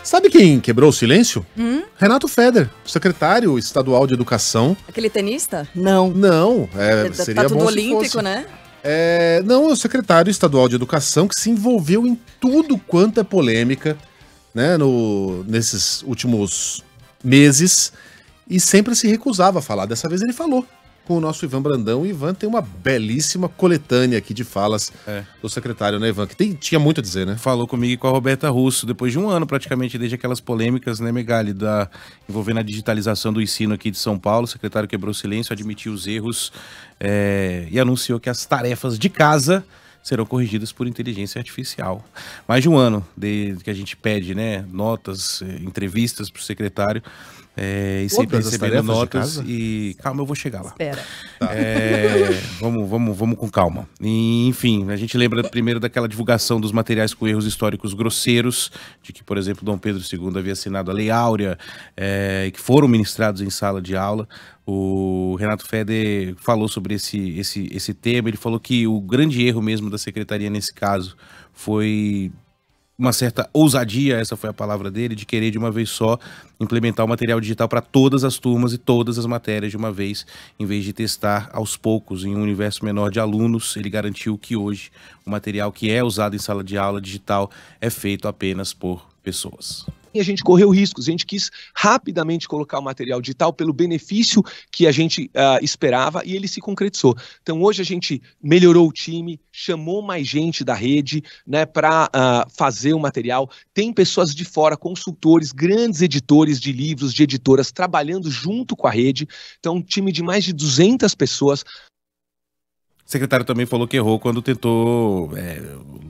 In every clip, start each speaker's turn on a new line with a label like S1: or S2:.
S1: Sabe quem quebrou o silêncio? Renato Feder, secretário estadual de Educação.
S2: Aquele tenista? Não.
S1: Não, seria
S2: tá tudo
S1: bom
S2: olímpico,
S1: se fosse.
S2: né?
S1: Não, é o secretário estadual de Educação que se envolveu em tudo quanto é polêmica, né, nesses últimos meses e sempre se recusava a falar. Dessa vez ele falou com o nosso Ivan Brandão. O Ivan tem uma belíssima coletânea aqui de falas do secretário, né, Ivan? Que tinha muito a dizer, né?
S3: Falou comigo e com a Roberta Russo, depois de um ano praticamente, desde aquelas polêmicas, né, Megali, envolvendo a digitalização do ensino aqui de São Paulo. O secretário quebrou o silêncio, admitiu os erros e anunciou que as tarefas de casa serão corrigidas por inteligência artificial. Mais de um ano desde que a gente pede, né, notas, entrevistas para o secretário, e sempre recebendo notas e... Calma, eu vou chegar lá.
S2: Espera.
S3: Vamos com calma. E, enfim, a gente lembra primeiro daquela divulgação dos materiais com erros históricos grosseiros, de que, por exemplo, Dom Pedro II havia assinado a Lei Áurea, que foram ministrados em sala de aula. O Renato Feder falou sobre esse tema. Ele falou que o grande erro mesmo da secretaria nesse caso foi uma certa ousadia, essa foi a palavra dele, de querer de uma vez só implementar o material digital para todas as turmas e todas as matérias de uma vez, em vez de testar aos poucos em um universo menor de alunos. Ele garantiu que hoje o material que é usado em sala de aula digital é feito apenas por pessoas.
S4: E a gente correu riscos, a gente quis rapidamente colocar o material digital pelo benefício que a gente esperava e ele se concretizou. Então hoje a gente melhorou o time, chamou mais gente da rede, né, para fazer o material. Tem pessoas de fora, consultores, grandes editores de livros, de editoras, trabalhando junto com a rede. Então um time de mais de 200 pessoas.
S3: O secretário também falou que errou quando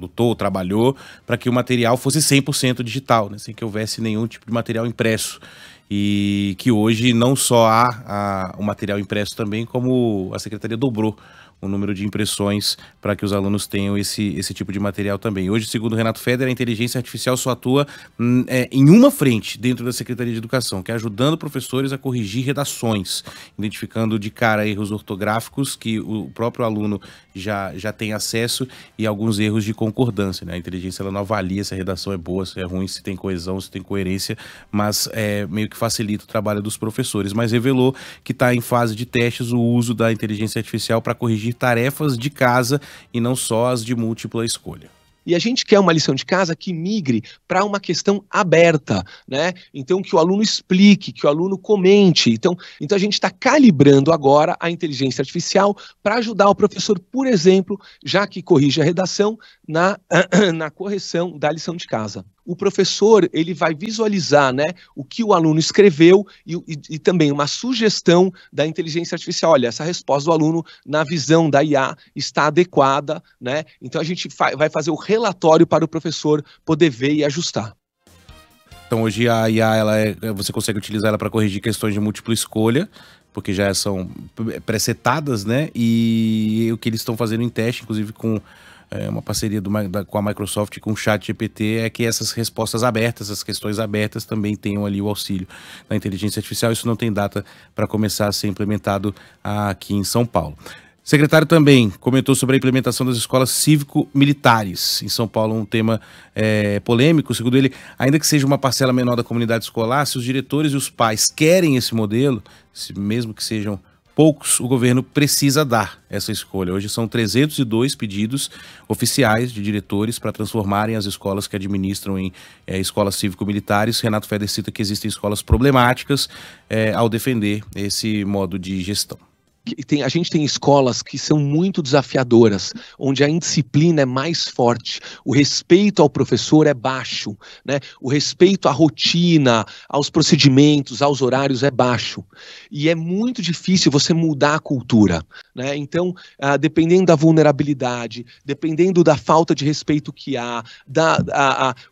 S3: lutou, trabalhou para que o material fosse 100% digital, né, sem que houvesse nenhum tipo de material impresso. E que hoje não só há o material impresso também, como a secretaria dobrou o número de impressões para que os alunos tenham esse tipo de material também. Hoje, segundo o Renato Feder, a inteligência artificial só atua em uma frente dentro da Secretaria de Educação, que é ajudando professores a corrigir redações, identificando de cara erros ortográficos que o próprio aluno já tem acesso e alguns erros de concordância, né? A inteligência ela não avalia se a redação é boa, se é ruim, se tem coesão, se tem coerência, mas meio que facilita o trabalho dos professores. Mas revelou que está em fase de testes o uso da inteligência artificial para corrigir tarefas de casa e não só as de múltipla escolha.
S4: E a gente quer uma lição de casa que migre para uma questão aberta, né? Então que o aluno explique, que o aluno comente. Então a gente está calibrando agora a inteligência artificial para ajudar o professor, por exemplo, já que corrige a redação, na correção da lição de casa. O professor ele vai visualizar, né, o que o aluno escreveu e também uma sugestão da inteligência artificial. Olha, essa resposta do aluno na visão da IA está adequada, né? Então a gente vai fazer o relatório para o professor poder ver e ajustar.
S3: Então hoje a IA você consegue utilizar ela para corrigir questões de múltipla escolha, porque já são presetadas, né? E o que eles estão fazendo em teste, inclusive com uma parceria com a Microsoft, com o ChatGPT, é que essas respostas abertas, as questões abertas também tenham ali o auxílio da inteligência artificial. Isso não tem data para começar a ser implementado aqui em São Paulo. O secretário também comentou sobre a implementação das escolas cívico-militares. Em São Paulo, um tema polêmico. Segundo ele, ainda que seja uma parcela menor da comunidade escolar, se os diretores e os pais querem esse modelo, mesmo que sejam poucos, o governo precisa dar essa escolha. Hoje são 302 pedidos oficiais de diretores para transformarem as escolas que administram em escolas cívico-militares. Renato Feder cita que existem escolas problemáticas ao defender esse modo de gestão.
S4: A gente tem escolas que são muito desafiadoras, onde a indisciplina é mais forte, o respeito ao professor é baixo, né? O respeito à rotina, aos procedimentos, aos horários é baixo. E é muito difícil você mudar a cultura, né? Então, dependendo da vulnerabilidade, dependendo da falta de respeito que há,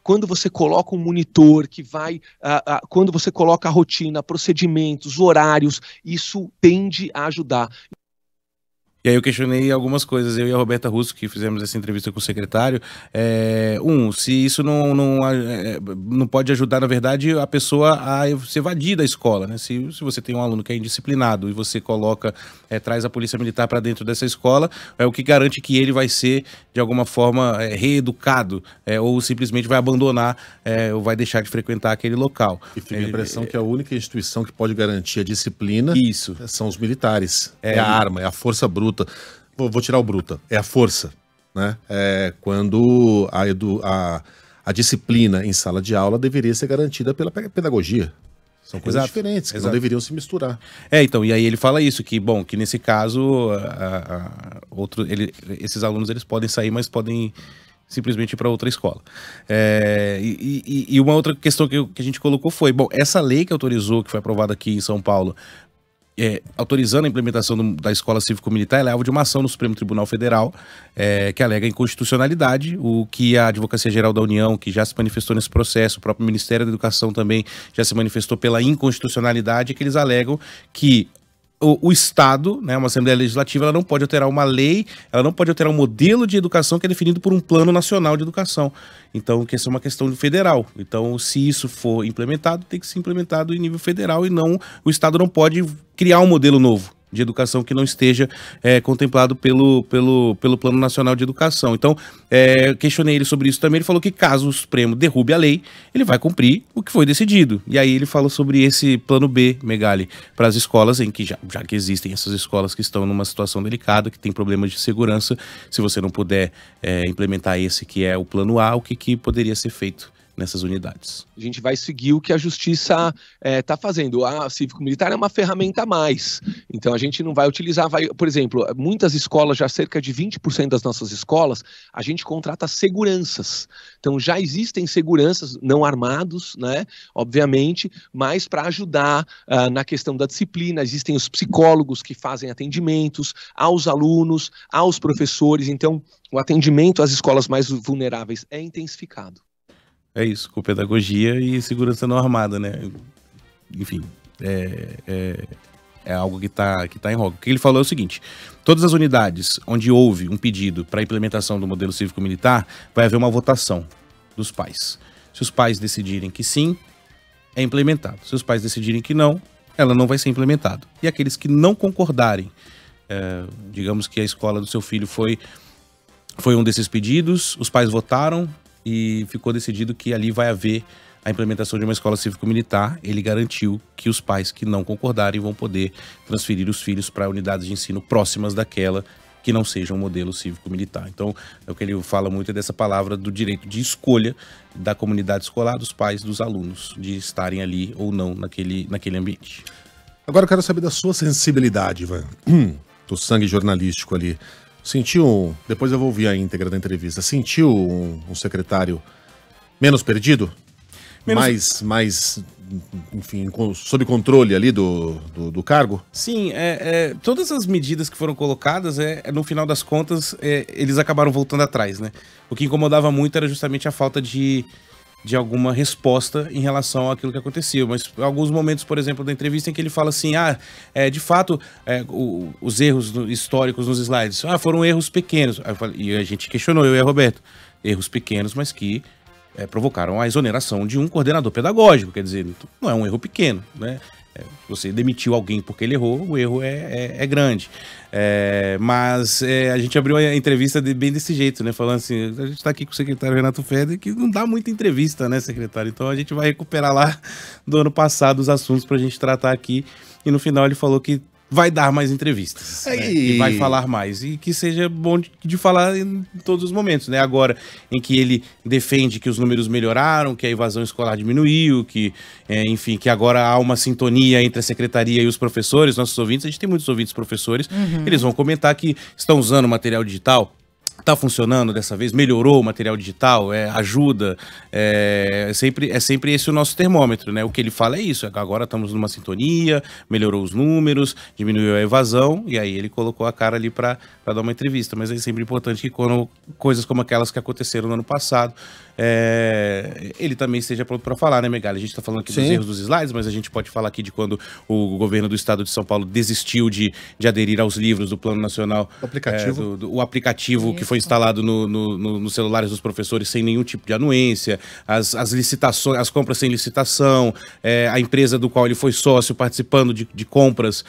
S4: quando você coloca um monitor que vai, quando você coloca a rotina, procedimentos, horários, isso tende a ajudar.
S3: E aí eu questionei algumas coisas, eu e a Roberta Russo, que fizemos essa entrevista com o secretário, se isso não pode ajudar, na verdade, a pessoa a se evadir da escola, né? Se você tem um aluno que é indisciplinado e você traz a polícia militar para dentro dessa escola, o que garante que ele vai ser, de alguma forma, reeducado, ou simplesmente vai abandonar, ou vai deixar de frequentar aquele local.
S1: E fica a impressão que a única instituição que pode garantir a disciplina são os militares. É a arma, é a força bruta. Vou tirar o bruta. É a força, né? Quando a disciplina em sala de aula deveria ser garantida pela pedagogia. São coisas diferentes, que não deveriam se misturar.
S3: Então, e aí ele fala isso, que nesse caso, esses alunos eles podem sair, mas podem simplesmente ir para outra escola. E uma outra questão que a gente colocou foi, essa lei que autorizou, que foi aprovada aqui em São Paulo, autorizando a implementação da escola cívico-militar, ela é alvo de uma ação no Supremo Tribunal Federal, que alega inconstitucionalidade, o que a Advocacia Geral da União, que já se manifestou nesse processo, o próprio Ministério da Educação também já se manifestou pela inconstitucionalidade, que eles alegam que o Estado, né, uma Assembleia Legislativa, ela não pode alterar uma lei, ela não pode alterar um modelo de educação que é definido por um Plano Nacional de Educação. Então, que essa é uma questão federal. Então, se isso for implementado, tem que ser implementado em nível federal e não, o Estado não pode criar um modelo novo de educação que não esteja contemplado pelo Plano Nacional de Educação. Então, questionei ele sobre isso também. Ele falou que caso o Supremo derrube a lei, ele vai cumprir o que foi decidido. E aí ele falou sobre esse plano B, Megali, para as escolas em que já que existem essas escolas que estão numa situação delicada, que tem problemas de segurança. Se você não puder implementar esse que é o plano A, o que poderia ser feito nessas unidades?
S4: A gente vai seguir o que a justiça está fazendo. A cívico-militar é uma ferramenta a mais. Então a gente não vai utilizar, por exemplo, muitas escolas, já cerca de 20% das nossas escolas, a gente contrata seguranças. Então já existem seguranças não armados, né, obviamente, mas para ajudar na questão da disciplina. Existem os psicólogos que fazem atendimentos aos alunos, aos professores. Então o atendimento às escolas mais vulneráveis é intensificado.
S3: É isso, com pedagogia e segurança não armada, né? Enfim, é algo que tá em roga. O que ele falou é o seguinte: todas as unidades onde houve um pedido para a implementação do modelo cívico-militar, vai haver uma votação dos pais. Se os pais decidirem que sim, é implementado. Se os pais decidirem que não, ela não vai ser implementada. E aqueles que não concordarem, digamos que a escola do seu filho foi um desses pedidos, os pais votaram, e ficou decidido que ali vai haver a implementação de uma escola cívico-militar. Ele garantiu que os pais que não concordarem vão poder transferir os filhos para unidades de ensino próximas daquela que não seja um modelo cívico-militar. Então, o que ele fala muito é dessa palavra do direito de escolha da comunidade escolar, dos pais, dos alunos, de estarem ali ou não naquele ambiente.
S1: Agora eu quero saber da sua sensibilidade, Ivan, do sangue jornalístico ali. Sentiu, depois eu vou ouvir a íntegra da entrevista, sentiu um secretário menos perdido? Mais, enfim, sob controle ali do cargo?
S3: Sim, todas as medidas que foram colocadas, no final das contas, eles acabaram voltando atrás, né? O que incomodava muito era justamente a falta de alguma resposta em relação àquilo que aconteceu. Mas alguns momentos, por exemplo, da entrevista em que ele fala assim, de fato, os erros históricos nos slides, foram erros pequenos. E a gente questionou, eu e a Roberto, erros pequenos, mas que provocaram a exoneração de um coordenador pedagógico. Quer dizer, não é um erro pequeno, né? Você demitiu alguém porque ele errou, o erro é grande. Mas a gente abriu a entrevista bem desse jeito, né? Falando assim, a gente está aqui com o secretário Renato Feder, que não dá muita entrevista, né, secretário? Então a gente vai recuperar lá do ano passado os assuntos para a gente tratar aqui. E no final ele falou que vai dar mais entrevistas, né? E vai falar mais, e que seja bom de falar em todos os momentos, né? Agora, em que ele defende que os números melhoraram, que a evasão escolar diminuiu, que, enfim, que agora há uma sintonia entre a secretaria e os professores, nossos ouvintes, a gente tem muitos ouvintes professores, eles vão comentar que estão usando material digital. Tá funcionando dessa vez? Melhorou o material digital? Ajuda? É sempre esse o nosso termômetro, né? O que ele fala é isso. Agora estamos numa sintonia, melhorou os números, diminuiu a evasão, e aí ele colocou a cara ali para dar uma entrevista. Mas é sempre importante que quando coisas como aquelas que aconteceram no ano passado, ele também esteja pronto para falar, né, Megali? A gente está falando aqui dos erros dos slides, mas a gente pode falar aqui de quando o governo do estado de São Paulo desistiu de aderir aos livros do Plano Nacional.
S1: O aplicativo.
S3: O aplicativo que foi instalado nos celulares dos professores sem nenhum tipo de anuência, as licitações, as compras sem licitação, a empresa do qual ele foi sócio participando de compras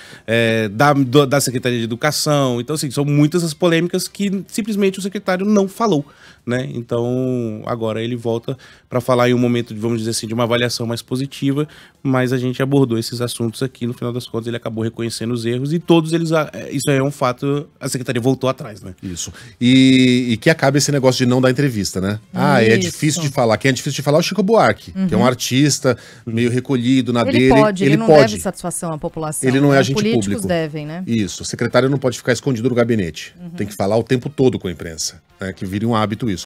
S3: da Secretaria de Educação. Então, assim, são muitas as polêmicas que simplesmente o secretário não falou, né? Então, agora ele volta para falar em um momento, vamos dizer assim, de uma avaliação mais positiva, mas a gente abordou esses assuntos aqui, no final das contas ele acabou reconhecendo os erros e todos eles, isso é um fato, a Secretaria voltou atrás, né?
S1: Isso. E que acabe esse negócio de não dar entrevista, né? É difícil de falar. Quem é difícil de falar é o Chico Buarque, que é um artista meio recolhido na dele.
S2: Ele não deve satisfação à população.
S1: Ele não é agente
S2: políticos
S1: público.
S2: Devem, né?
S1: Isso. O secretário não pode ficar escondido no gabinete. Tem que falar o tempo todo com a imprensa, né? Que vire um hábito isso.